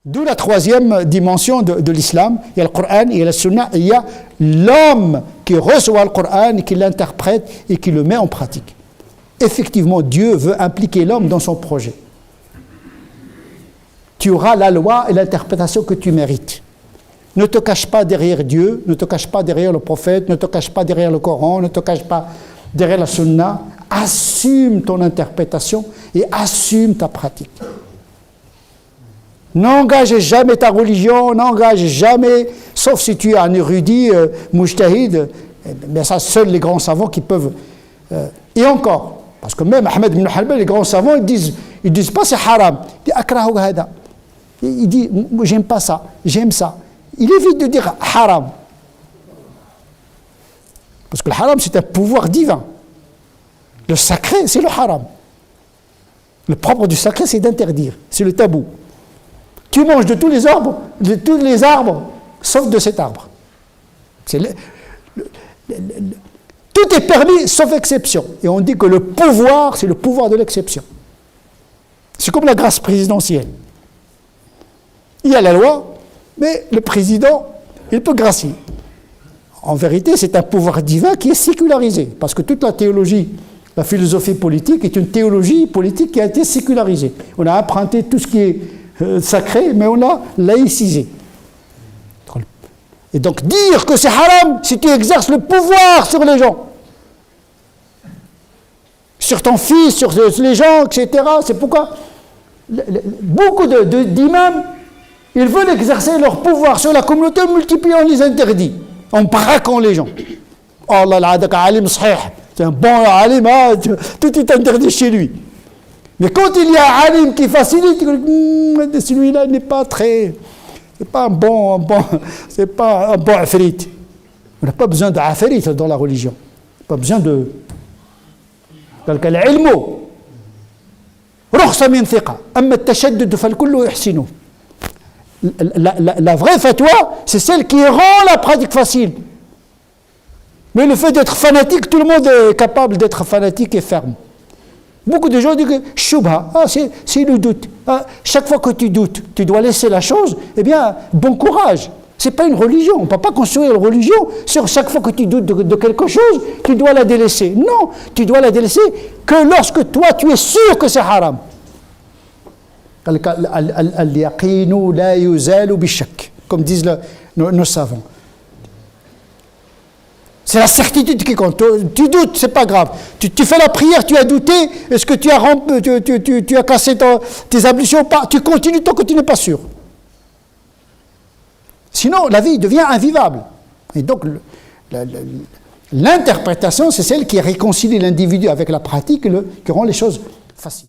D'où la troisième dimension de l'islam. Il y a le Coran, il y a la Sunna, il y a l'homme qui reçoit le Coran, qui l'interprète et qui le met en pratique. Effectivement, Dieu veut impliquer l'homme dans son projet. Tu auras la loi et l'interprétation que tu mérites. Ne te cache pas derrière Dieu, ne te cache pas derrière le prophète, ne te cache pas derrière le Coran, ne te cache pas derrière la Sunna. Assume ton interprétation et assume ta pratique. N'engage jamais ta religion, n'engage jamais, sauf si tu es un érudit, mujtahid, mais ça, seuls les grands savants qui peuvent. Et encore, parce que même Ahmed ibn Hanbal, les grands savants, ils disent pas c'est haram. Ils disent akrahu hada. Il dit j'aime pas ça, j'aime ça. Il évite de dire haram. Parce que le haram, c'est un pouvoir divin. Le sacré, c'est le haram. Le propre du sacré, c'est d'interdire. C'est le tabou. Tu manges de tous les arbres, sauf de cet arbre. Tout est permis, sauf exception. Et on dit que le pouvoir, c'est le pouvoir de l'exception. C'est comme la grâce présidentielle. Il y a la loi, mais le président, il peut gracier. En vérité, c'est un pouvoir divin qui est sécularisé, parce que toute la théologie, la philosophie politique est une théologie politique qui a été sécularisée. On a emprunté tout ce qui est sacré, mais on l'a laïcisé. Et donc dire que c'est haram si tu exerces le pouvoir sur les gens, sur ton fils, sur les gens, etc. C'est pourquoi beaucoup d'imams, ils veulent exercer leur pouvoir sur la communauté en multipliant les interdits, en braquant les gens. Oh Allah, alim sahih, c'est un bon alim, tout est interdit chez lui. Mais quand il y a un alim qui facilite, celui-là n'est pas très... C'est pas un bon afrit. On n'a pas besoin d'afrit dans la religion. Pas besoin de... Donc, l'ilmu, rukhsa min thiqa, amma at-tashaddud fal-kullu yuhsinu. La vraie fatwa, c'est celle qui rend la pratique facile. Mais le fait d'être fanatique, tout le monde est capable d'être fanatique et ferme. Beaucoup de gens disent que shubha, c'est le doute. Chaque fois que tu doutes, tu dois laisser la chose, eh bien, bon courage. Ce n'est pas une religion. On ne peut pas construire une religion sur chaque fois que tu doutes de quelque chose, tu dois la délaisser. Non, tu dois la délaisser que lorsque toi, tu es sûr que c'est haram. Al-yaqinu la yuzalu bishak, comme disent nos savants. C'est la certitude qui compte. Tu doutes, c'est pas grave. Tu fais la prière, tu as douté, est-ce que tu as cassé tes ablutions? Pas. Tu continues tant que tu n'es pas sûr. Sinon, la vie devient invivable. Et donc, l'interprétation, c'est celle qui réconcilie l'individu avec la pratique, qui rend les choses faciles.